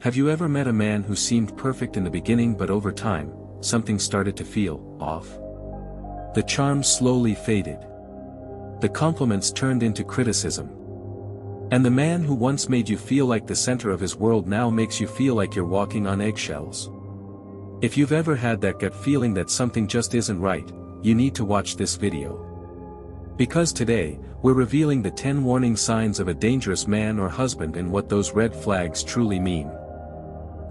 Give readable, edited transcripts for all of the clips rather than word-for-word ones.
Have you ever met a man who seemed perfect in the beginning but over time, something started to feel off? The charm slowly faded. The compliments turned into criticism. And the man who once made you feel like the center of his world now makes you feel like you're walking on eggshells. If you've ever had that gut feeling that something just isn't right, you need to watch this video. Because today, we're revealing the 10 warning signs of a dangerous man or husband and what those red flags truly mean.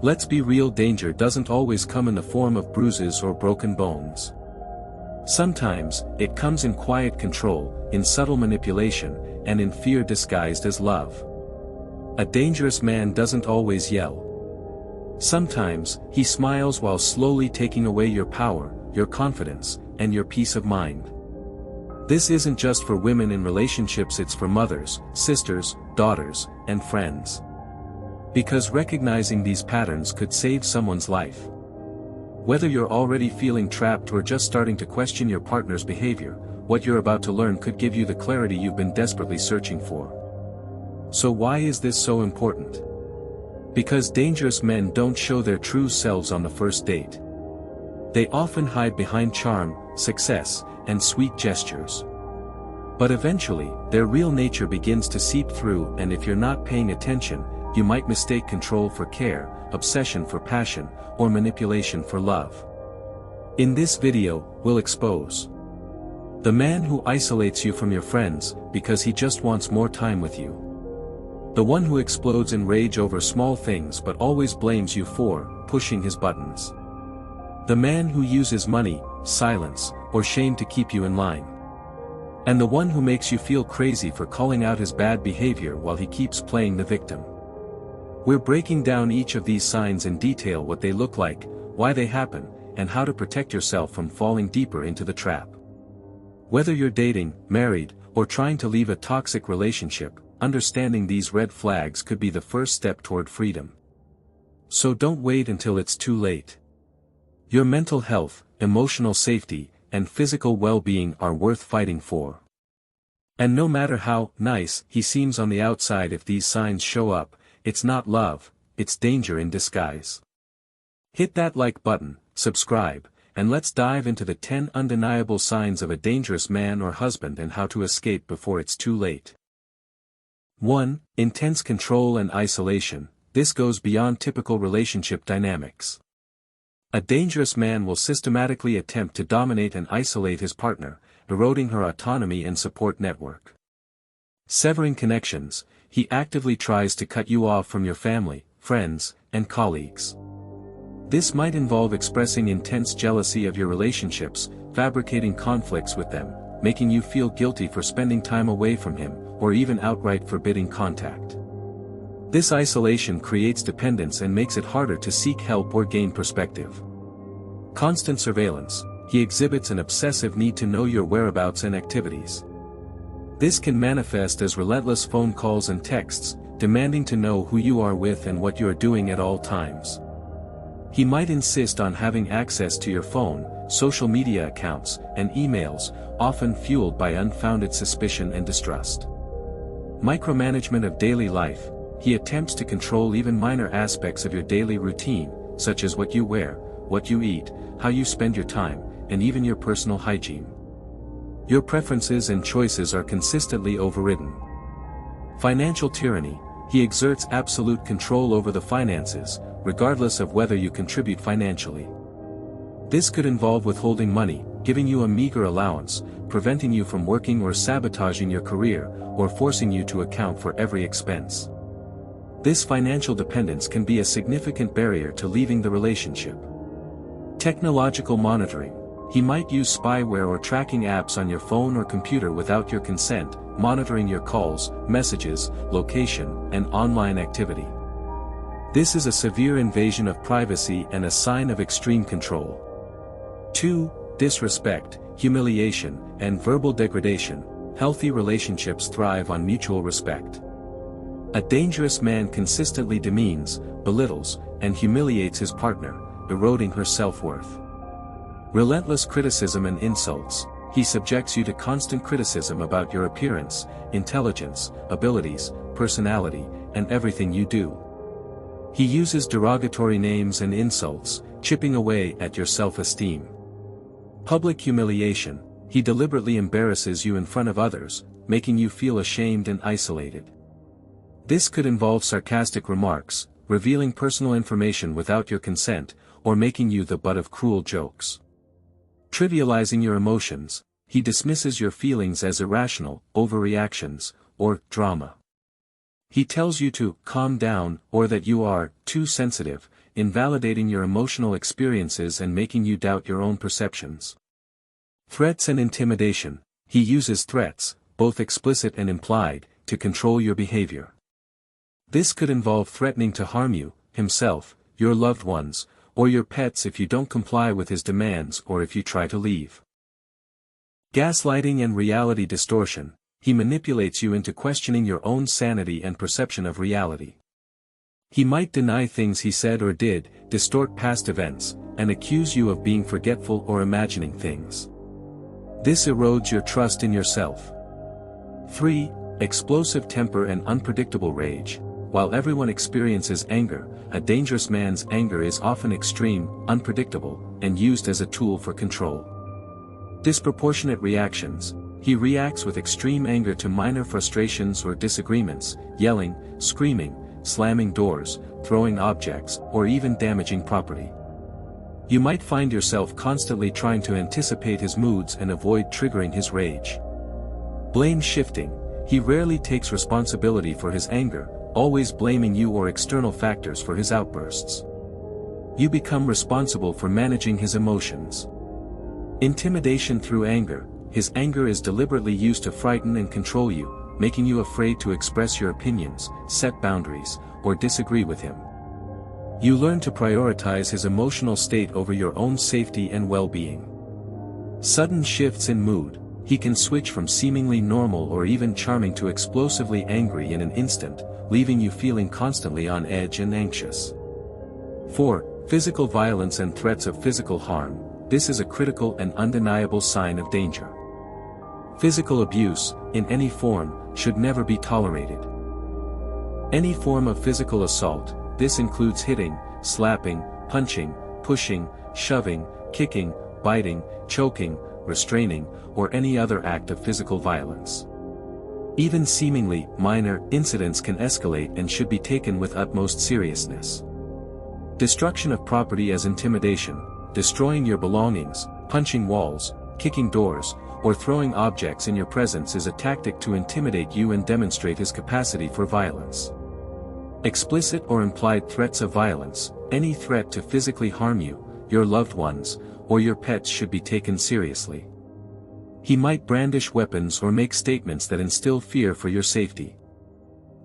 Let's be real, danger doesn't always come in the form of bruises or broken bones. Sometimes, it comes in quiet control, in subtle manipulation, and in fear disguised as love. A dangerous man doesn't always yell. Sometimes, he smiles while slowly taking away your power, your confidence, and your peace of mind. This isn't just for women in relationships, it's for mothers, sisters, daughters, and friends. Because recognizing these patterns could save someone's life. Whether you're already feeling trapped or just starting to question your partner's behavior, what you're about to learn could give you the clarity you've been desperately searching for. So why is this so important? Because dangerous men don't show their true selves on the first date. They often hide behind charm, success, and sweet gestures. But eventually, their real nature begins to seep through, and if you're not paying attention, you might mistake control for care, obsession for passion, or manipulation for love. In this video, we'll expose the man who isolates you from your friends, because he just wants more time with you. The one who explodes in rage over small things but always blames you for pushing his buttons. The man who uses money, silence, or shame to keep you in line. And the one who makes you feel crazy for calling out his bad behavior while he keeps playing the victim. We're breaking down each of these signs in detail, what they look like, why they happen, and how to protect yourself from falling deeper into the trap. Whether you're dating, married, or trying to leave a toxic relationship, understanding these red flags could be the first step toward freedom. So don't wait until it's too late. Your mental health, emotional safety, and physical well-being are worth fighting for. And no matter how nice he seems on the outside, if these signs show up, it's not love, it's danger in disguise. Hit that like button, subscribe, and let's dive into the 10 undeniable signs of a dangerous man or husband and how to escape before it's too late. 1. Intense control and isolation. This goes beyond typical relationship dynamics. A dangerous man will systematically attempt to dominate and isolate his partner, eroding her autonomy and support network. Severing connections, he actively tries to cut you off from your family, friends, and colleagues. This might involve expressing intense jealousy of your relationships, fabricating conflicts with them, making you feel guilty for spending time away from him, or even outright forbidding contact. This isolation creates dependence and makes it harder to seek help or gain perspective. Constant surveillance, he exhibits an obsessive need to know your whereabouts and activities. This can manifest as relentless phone calls and texts, demanding to know who you are with and what you are doing at all times. He might insist on having access to your phone, social media accounts, and emails, often fueled by unfounded suspicion and distrust. Micromanagement of daily life, he attempts to control even minor aspects of your daily routine, such as what you wear, what you eat, how you spend your time, and even your personal hygiene. Your preferences and choices are consistently overridden. Financial tyranny, he exerts absolute control over the finances, regardless of whether you contribute financially. This could involve withholding money, giving you a meager allowance, preventing you from working or sabotaging your career, or forcing you to account for every expense. This financial dependence can be a significant barrier to leaving the relationship. Technological monitoring. He might use spyware or tracking apps on your phone or computer without your consent, monitoring your calls, messages, location, and online activity. This is a severe invasion of privacy and a sign of extreme control. 2. Disrespect, humiliation, and verbal degradation. Healthy relationships thrive on mutual respect. A dangerous man consistently demeans, belittles, and humiliates his partner, eroding her self-worth. Relentless criticism and insults, he subjects you to constant criticism about your appearance, intelligence, abilities, personality, and everything you do. He uses derogatory names and insults, chipping away at your self-esteem. Public humiliation. He deliberately embarrasses you in front of others, making you feel ashamed and isolated. This could involve sarcastic remarks, revealing personal information without your consent, or making you the butt of cruel jokes. Trivializing your emotions. He dismisses your feelings as irrational, overreactions, or drama. He tells you to calm down or that you are too sensitive, invalidating your emotional experiences and making you doubt your own perceptions. Threats and intimidation. He uses threats, both explicit and implied, to control your behavior. This could involve threatening to harm you, himself, your loved ones, or your pets if you don't comply with his demands or if you try to leave. Gaslighting and reality distortion. He manipulates you into questioning your own sanity and perception of reality. He might deny things he said or did, distort past events, and accuse you of being forgetful or imagining things. This erodes your trust in yourself. 3. Explosive temper and unpredictable rage. While everyone experiences anger, a dangerous man's anger is often extreme, unpredictable, and used as a tool for control. Disproportionate reactions. He reacts with extreme anger to minor frustrations or disagreements, yelling, screaming, slamming doors, throwing objects, or even damaging property. You might find yourself constantly trying to anticipate his moods and avoid triggering his rage. Blame shifting. He rarely takes responsibility for his anger, always blaming you or external factors for his outbursts. You become responsible for managing his emotions. Intimidation through anger. His anger is deliberately used to frighten and control you, making you afraid to express your opinions, set boundaries, or disagree with him. You learn to prioritize his emotional state over your own safety and well-being. Sudden shifts in mood. He can switch from seemingly normal or even charming to explosively angry in an instant, leaving you feeling constantly on edge and anxious. 4. Physical violence and threats of physical harm. This is a critical and undeniable sign of danger. Physical abuse, in any form, should never be tolerated. Any form of physical assault, this includes hitting, slapping, punching, pushing, shoving, kicking, biting, choking, restraining, or any other act of physical violence. Even seemingly minor incidents can escalate and should be taken with utmost seriousness. Destruction of property as intimidation. Destroying your belongings, punching walls, kicking doors, or throwing objects in your presence is a tactic to intimidate you and demonstrate his capacity for violence. Explicit or implied threats of violence. Any threat to physically harm you, your loved ones, or your pets should be taken seriously. He might brandish weapons or make statements that instill fear for your safety.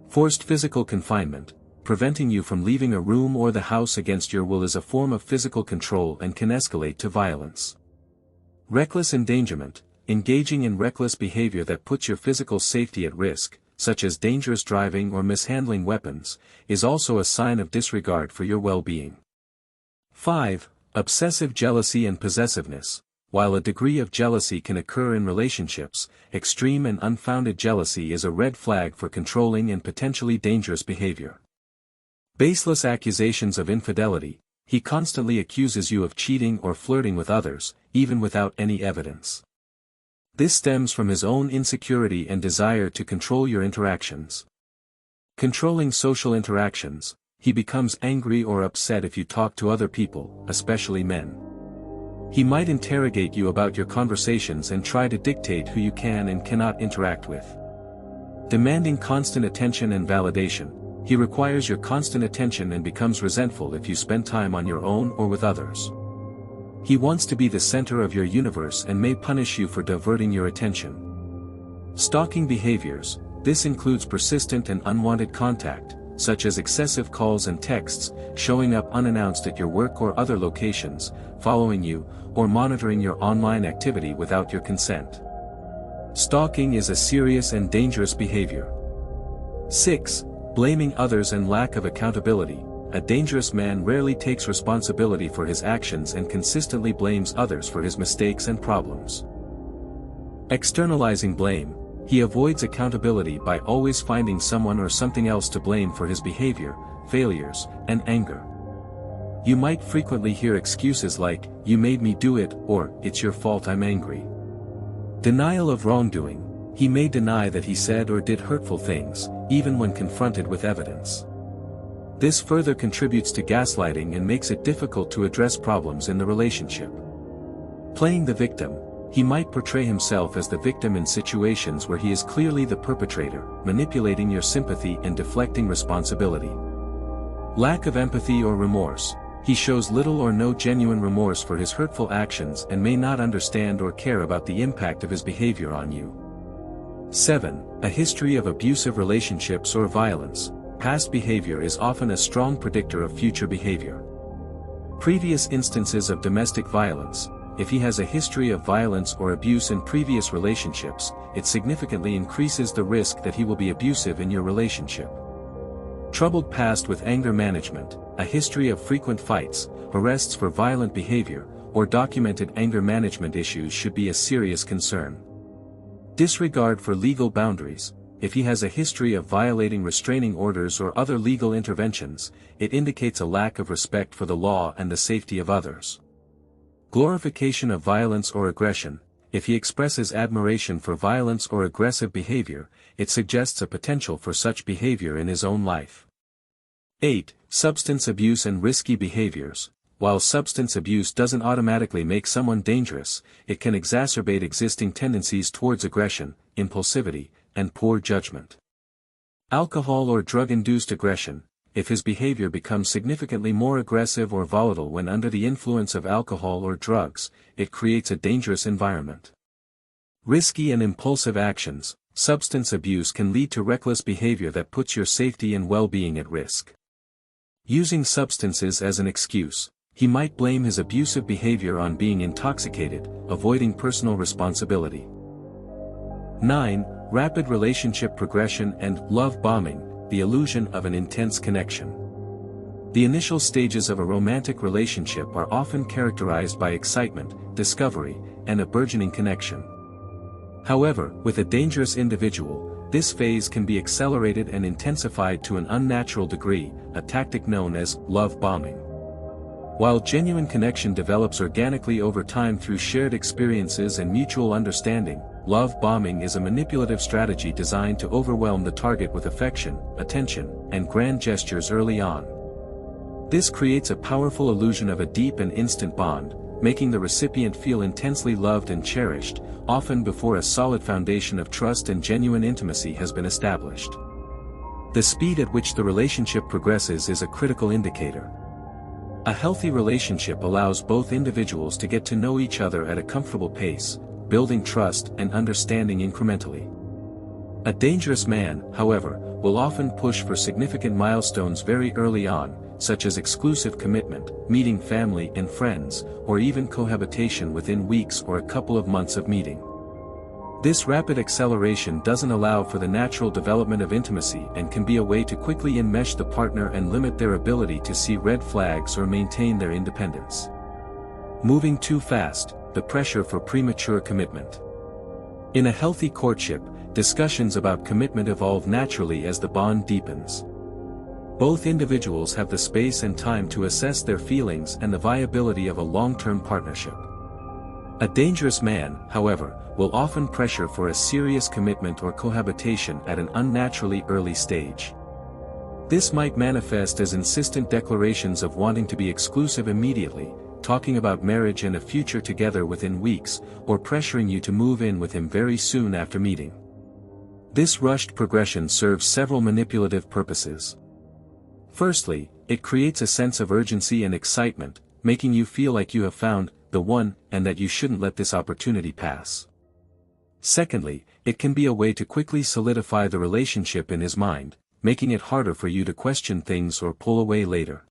Forced physical confinement. Preventing you from leaving a room or the house against your will is a form of physical control and can escalate to violence. Reckless endangerment. Engaging in reckless behavior that puts your physical safety at risk, such as dangerous driving or mishandling weapons, is also a sign of disregard for your well-being. 5. Obsessive jealousy and possessiveness. While a degree of jealousy can occur in relationships, extreme and unfounded jealousy is a red flag for controlling and potentially dangerous behavior. Baseless accusations of infidelity. He constantly accuses you of cheating or flirting with others, even without any evidence. This stems from his own insecurity and desire to control your interactions. Controlling social interactions. He becomes angry or upset if you talk to other people, especially men. He might interrogate you about your conversations and try to dictate who you can and cannot interact with. Demanding constant attention and validation. He requires your constant attention and becomes resentful if you spend time on your own or with others. He wants to be the center of your universe and may punish you for diverting your attention. Stalking behaviors. This includes persistent and unwanted contact, such as excessive calls and texts, showing up unannounced at your work or other locations, following you, or monitoring your online activity without your consent. Stalking is a serious and dangerous behavior. 6. Blaming others and lack of accountability. A dangerous man rarely takes responsibility for his actions and consistently blames others for his mistakes and problems. Externalizing blame. He avoids accountability by always finding someone or something else to blame for his behavior, failures, and anger. You might frequently hear excuses like, "You made me do it," or, "It's your fault I'm angry." Denial of wrongdoing. He may deny that he said or did hurtful things, even when confronted with evidence. This further contributes to gaslighting and makes it difficult to address problems in the relationship. Playing the victim. He might portray himself as the victim in situations where he is clearly the perpetrator, manipulating your sympathy and deflecting responsibility. Lack of empathy or remorse. He shows little or no genuine remorse for his hurtful actions and may not understand or care about the impact of his behavior on you. 7. A history of abusive relationships or violence. Past behavior is often a strong predictor of future behavior. Previous instances of domestic violence. If he has a history of violence or abuse in previous relationships, it significantly increases the risk that he will be abusive in your relationship. Troubled past with anger management. A history of frequent fights, arrests for violent behavior, or documented anger management issues should be a serious concern. Disregard for legal boundaries. If he has a history of violating restraining orders or other legal interventions, it indicates a lack of respect for the law and the safety of others. Glorification of violence or aggression. If he expresses admiration for violence or aggressive behavior, it suggests a potential for such behavior in his own life. 8. Substance abuse and risky behaviors. While substance abuse doesn't automatically make someone dangerous, it can exacerbate existing tendencies towards aggression, impulsivity, and poor judgment. Alcohol or drug-induced aggression. If his behavior becomes significantly more aggressive or volatile when under the influence of alcohol or drugs, it creates a dangerous environment. Risky and impulsive actions. Substance abuse can lead to reckless behavior that puts your safety and well-being at risk. Using substances as an excuse. He might blame his abusive behavior on being intoxicated, avoiding personal responsibility. 9. Rapid relationship progression and love bombing, the illusion of an intense connection. The initial stages of a romantic relationship are often characterized by excitement, discovery, and a burgeoning connection. However, with a dangerous individual, this phase can be accelerated and intensified to an unnatural degree, a tactic known as love bombing. While genuine connection develops organically over time through shared experiences and mutual understanding, love bombing is a manipulative strategy designed to overwhelm the target with affection, attention, and grand gestures early on. This creates a powerful illusion of a deep and instant bond, making the recipient feel intensely loved and cherished, often before a solid foundation of trust and genuine intimacy has been established. The speed at which the relationship progresses is a critical indicator. A healthy relationship allows both individuals to get to know each other at a comfortable pace, building trust and understanding incrementally. A dangerous man, however, will often push for significant milestones very early on, such as exclusive commitment, meeting family and friends, or even cohabitation within weeks or a couple of months of meeting. This rapid acceleration doesn't allow for the natural development of intimacy and can be a way to quickly enmesh the partner and limit their ability to see red flags or maintain their independence. Moving too fast, the pressure for premature commitment. In a healthy courtship, discussions about commitment evolve naturally as the bond deepens. Both individuals have the space and time to assess their feelings and the viability of a long-term partnership. A dangerous man, however, will often pressure for a serious commitment or cohabitation at an unnaturally early stage. This might manifest as insistent declarations of wanting to be exclusive immediately, talking about marriage and a future together within weeks, or pressuring you to move in with him very soon after meeting. This rushed progression serves several manipulative purposes. Firstly, it creates a sense of urgency and excitement, making you feel like you have found the one, and that you shouldn't let this opportunity pass. Secondly, it can be a way to quickly solidify the relationship in his mind, making it harder for you to question things or pull away later.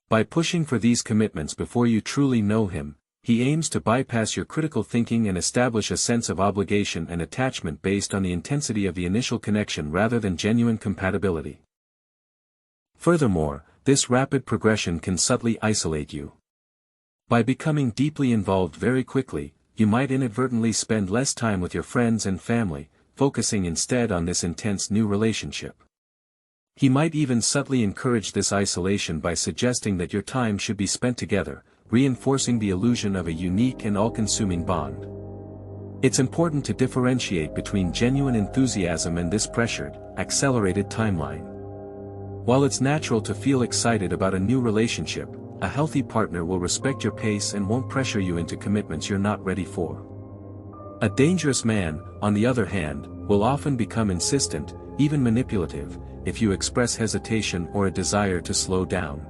By pushing for these commitments before you truly know him, he aims to bypass your critical thinking and establish a sense of obligation and attachment based on the intensity of the initial connection rather than genuine compatibility. Furthermore, this rapid progression can subtly isolate you. By becoming deeply involved very quickly, you might inadvertently spend less time with your friends and family, focusing instead on this intense new relationship. He might even subtly encourage this isolation by suggesting that your time should be spent together, reinforcing the illusion of a unique and all-consuming bond. It's important to differentiate between genuine enthusiasm and this pressured, accelerated timeline. While it's natural to feel excited about a new relationship, a healthy partner will respect your pace and won't pressure you into commitments you're not ready for. A dangerous man, on the other hand, will often become insistent, even manipulative, if you express hesitation or a desire to slow down.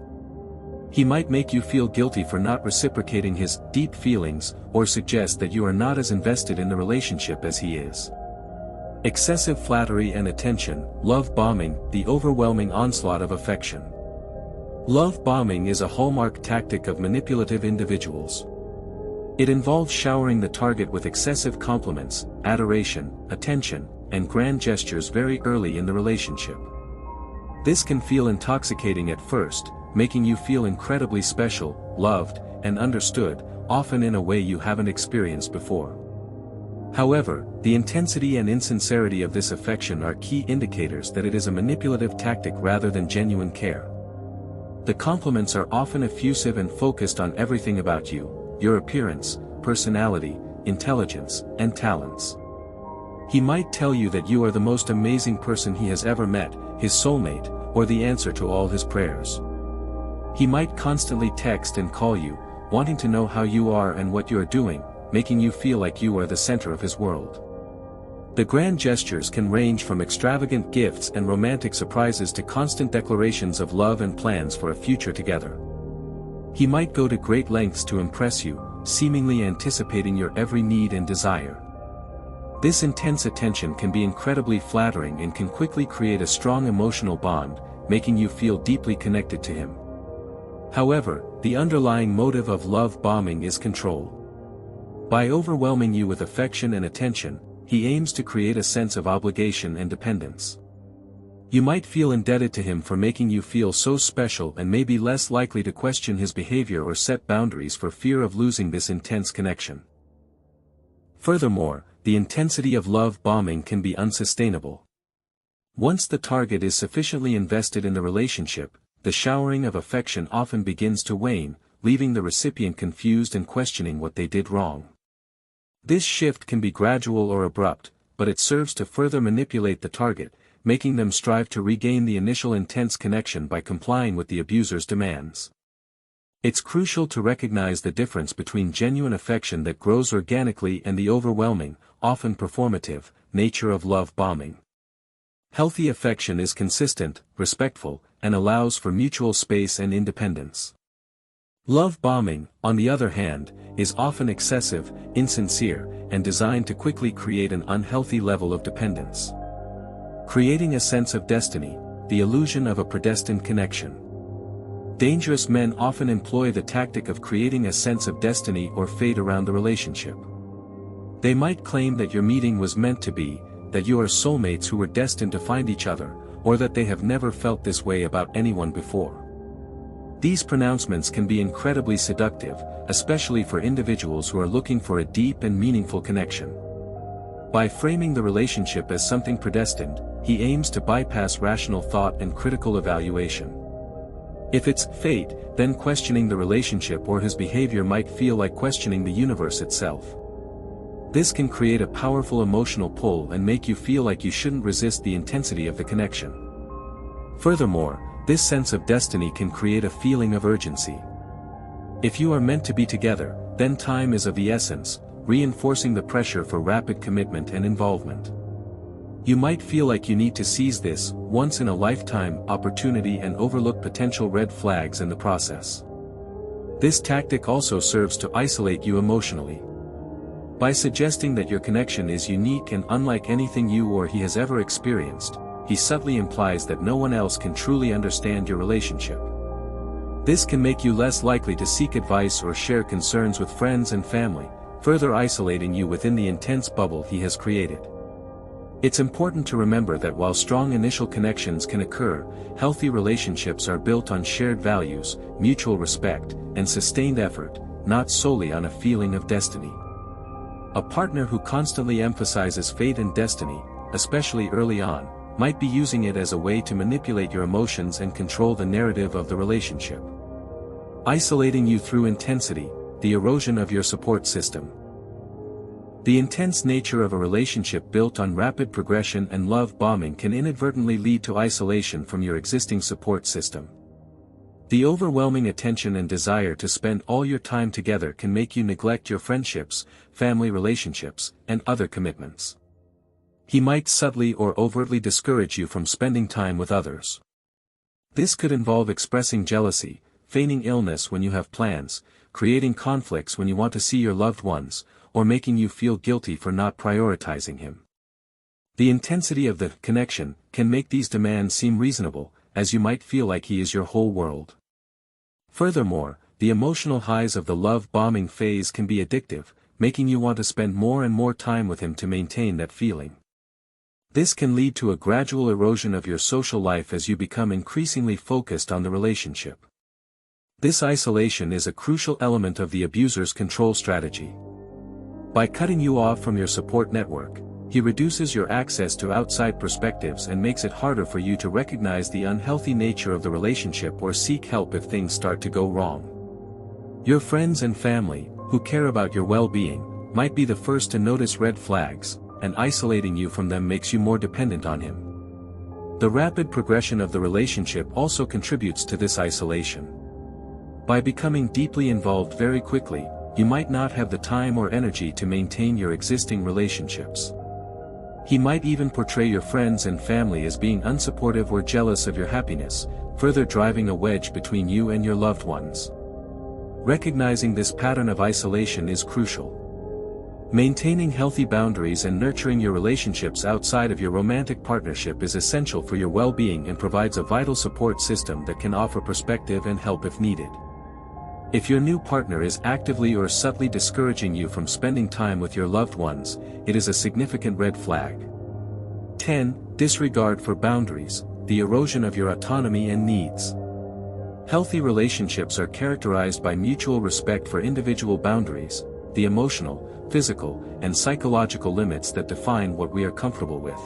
He might make you feel guilty for not reciprocating his deep feelings, or suggest that you are not as invested in the relationship as he is. Excessive flattery and attention, love bombing, the overwhelming onslaught of affection. Love bombing is a hallmark tactic of manipulative individuals. It involves showering the target with excessive compliments, adoration, attention, and grand gestures very early in the relationship. This can feel intoxicating at first, making you feel incredibly special, loved, and understood, often in a way you haven't experienced before. However, the intensity and insincerity of this affection are key indicators that it is a manipulative tactic rather than genuine care. The compliments are often effusive and focused on everything about you, your appearance, personality, intelligence, and talents. He might tell you that you are the most amazing person he has ever met, his soulmate, or the answer to all his prayers. He might constantly text and call you, wanting to know how you are and what you are doing, making you feel like you are the center of his world. The grand gestures can range from extravagant gifts and romantic surprises to constant declarations of love and plans for a future together. He might go to great lengths to impress you, seemingly anticipating your every need and desire. This intense attention can be incredibly flattering and can quickly create a strong emotional bond, making you feel deeply connected to him. However, the underlying motive of love bombing is control. By overwhelming you with affection and attention, he aims to create a sense of obligation and dependence. You might feel indebted to him for making you feel so special and may be less likely to question his behavior or set boundaries for fear of losing this intense connection. Furthermore, the intensity of love bombing can be unsustainable. Once the target is sufficiently invested in the relationship, the showering of affection often begins to wane, leaving the recipient confused and questioning what they did wrong. This shift can be gradual or abrupt, but it serves to further manipulate the target, making them strive to regain the initial intense connection by complying with the abuser's demands. It's crucial to recognize the difference between genuine affection that grows organically and the overwhelming, often performative, nature of love bombing. Healthy affection is consistent, respectful, and allows for mutual space and independence. Love bombing, on the other hand, is often excessive, insincere, and designed to quickly create an unhealthy level of dependence. Creating a sense of destiny, the illusion of a predestined connection. Dangerous men often employ the tactic of creating a sense of destiny or fate around the relationship. They might claim that your meeting was meant to be, that you are soulmates who were destined to find each other, or that they have never felt this way about anyone before. These pronouncements can be incredibly seductive, especially for individuals who are looking for a deep and meaningful connection. By framing the relationship as something predestined, he aims to bypass rational thought and critical evaluation. If it's fate, then questioning the relationship or his behavior might feel like questioning the universe itself. This can create a powerful emotional pull and make you feel like you shouldn't resist the intensity of the connection. Furthermore, this sense of destiny can create a feeling of urgency. If you are meant to be together, then time is of the essence, reinforcing the pressure for rapid commitment and involvement. You might feel like you need to seize this once-in-a-lifetime opportunity and overlook potential red flags in the process. This tactic also serves to isolate you emotionally. By suggesting that your connection is unique and unlike anything you or he has ever experienced, he subtly implies that no one else can truly understand your relationship. This can make you less likely to seek advice or share concerns with friends and family, further isolating you within the intense bubble he has created. It's important to remember that while strong initial connections can occur, healthy relationships are built on shared values, mutual respect, and sustained effort, not solely on a feeling of destiny. A partner who constantly emphasizes fate and destiny, especially early on, might be using it as a way to manipulate your emotions and control the narrative of the relationship. Isolating you through intensity, the erosion of your support system. The intense nature of a relationship built on rapid progression and love bombing can inadvertently lead to isolation from your existing support system. The overwhelming attention and desire to spend all your time together can make you neglect your friendships, family relationships, and other commitments. He might subtly or overtly discourage you from spending time with others. This could involve expressing jealousy, feigning illness when you have plans, creating conflicts when you want to see your loved ones, or making you feel guilty for not prioritizing him. The intensity of the connection can make these demands seem reasonable, as you might feel like he is your whole world. Furthermore, the emotional highs of the love bombing phase can be addictive, making you want to spend more and more time with him to maintain that feeling. This can lead to a gradual erosion of your social life as you become increasingly focused on the relationship. This isolation is a crucial element of the abuser's control strategy. By cutting you off from your support network, he reduces your access to outside perspectives and makes it harder for you to recognize the unhealthy nature of the relationship or seek help if things start to go wrong. Your friends and family, who care about your well-being, might be the first to notice red flags, and isolating you from them makes you more dependent on him. The rapid progression of the relationship also contributes to this isolation. By becoming deeply involved very quickly, you might not have the time or energy to maintain your existing relationships. He might even portray your friends and family as being unsupportive or jealous of your happiness, further driving a wedge between you and your loved ones. Recognizing this pattern of isolation is crucial. Maintaining healthy boundaries and nurturing your relationships outside of your romantic partnership is essential for your well-being and provides a vital support system that can offer perspective and help if needed. If your new partner is actively or subtly discouraging you from spending time with your loved ones, it is a significant red flag. 10. Disregard for boundaries, the erosion of your autonomy and needs. Healthy relationships are characterized by mutual respect for individual boundaries, the emotional, physical, and psychological limits that define what we are comfortable with.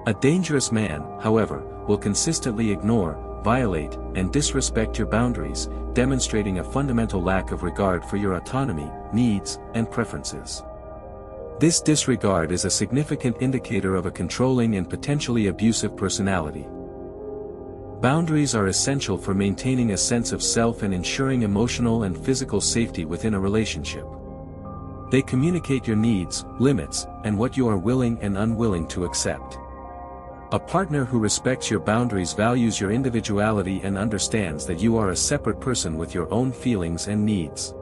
A dangerous man, however, will consistently ignore, violate, and disrespect your boundaries, demonstrating a fundamental lack of regard for your autonomy, needs, and preferences. This disregard is a significant indicator of a controlling and potentially abusive personality. Boundaries are essential for maintaining a sense of self and ensuring emotional and physical safety within a relationship. They communicate your needs, limits, and what you are willing and unwilling to accept. A partner who respects your boundaries values your individuality and understands that you are a separate person with your own feelings and needs.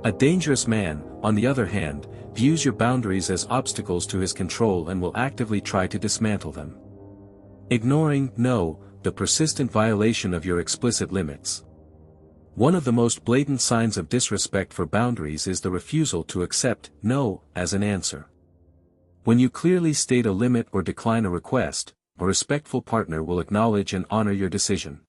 A dangerous man, on the other hand, views your boundaries as obstacles to his control and will actively try to dismantle them. Ignoring, no, the persistent violation of your explicit limits. One of the most blatant signs of disrespect for boundaries is the refusal to accept no as an answer. When you clearly state a limit or decline a request, a respectful partner will acknowledge and honor your decision.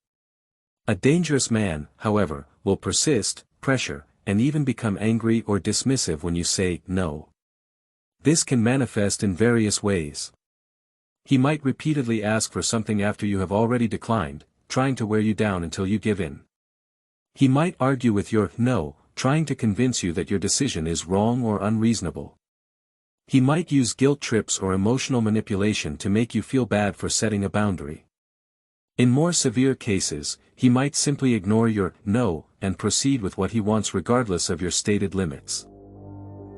A dangerous man, however, will persist, pressure, and even become angry or dismissive when you say no. This can manifest in various ways. He might repeatedly ask for something after you have already declined, trying to wear you down until you give in. He might argue with your no, trying to convince you that your decision is wrong or unreasonable. He might use guilt trips or emotional manipulation to make you feel bad for setting a boundary. In more severe cases, he might simply ignore your no and proceed with what he wants regardless of your stated limits.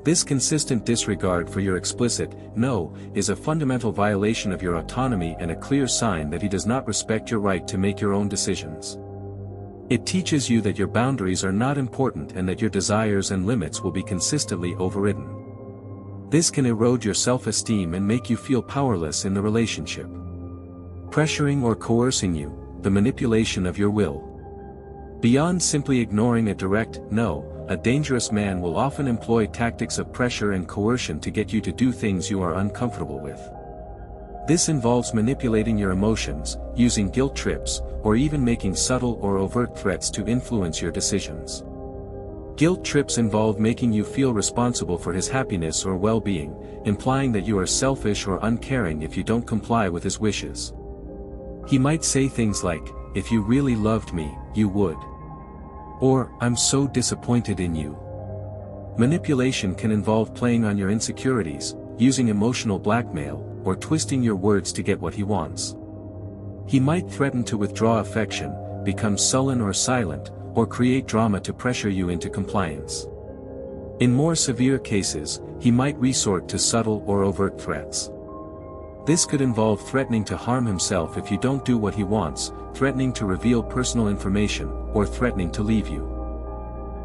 This consistent disregard for your explicit no is a fundamental violation of your autonomy and a clear sign that he does not respect your right to make your own decisions. It teaches you that your boundaries are not important and that your desires and limits will be consistently overridden. This can erode your self-esteem and make you feel powerless in the relationship. Pressuring or coercing you, the manipulation of your will. Beyond simply ignoring a direct no, a dangerous man will often employ tactics of pressure and coercion to get you to do things you are uncomfortable with. This involves manipulating your emotions, using guilt trips, or even making subtle or overt threats to influence your decisions. Guilt trips involve making you feel responsible for his happiness or well-being, implying that you are selfish or uncaring if you don't comply with his wishes. He might say things like, "If you really loved me, you would." Or, "I'm so disappointed in you." Manipulation can involve playing on your insecurities, using emotional blackmail, or twisting your words to get what he wants. He might threaten to withdraw affection, become sullen or silent, or create drama to pressure you into compliance. In more severe cases, he might resort to subtle or overt threats. This could involve threatening to harm himself if you don't do what he wants, threatening to reveal personal information, or threatening to leave you.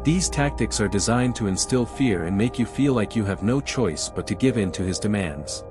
These tactics are designed to instill fear and make you feel like you have no choice but to give in to his demands.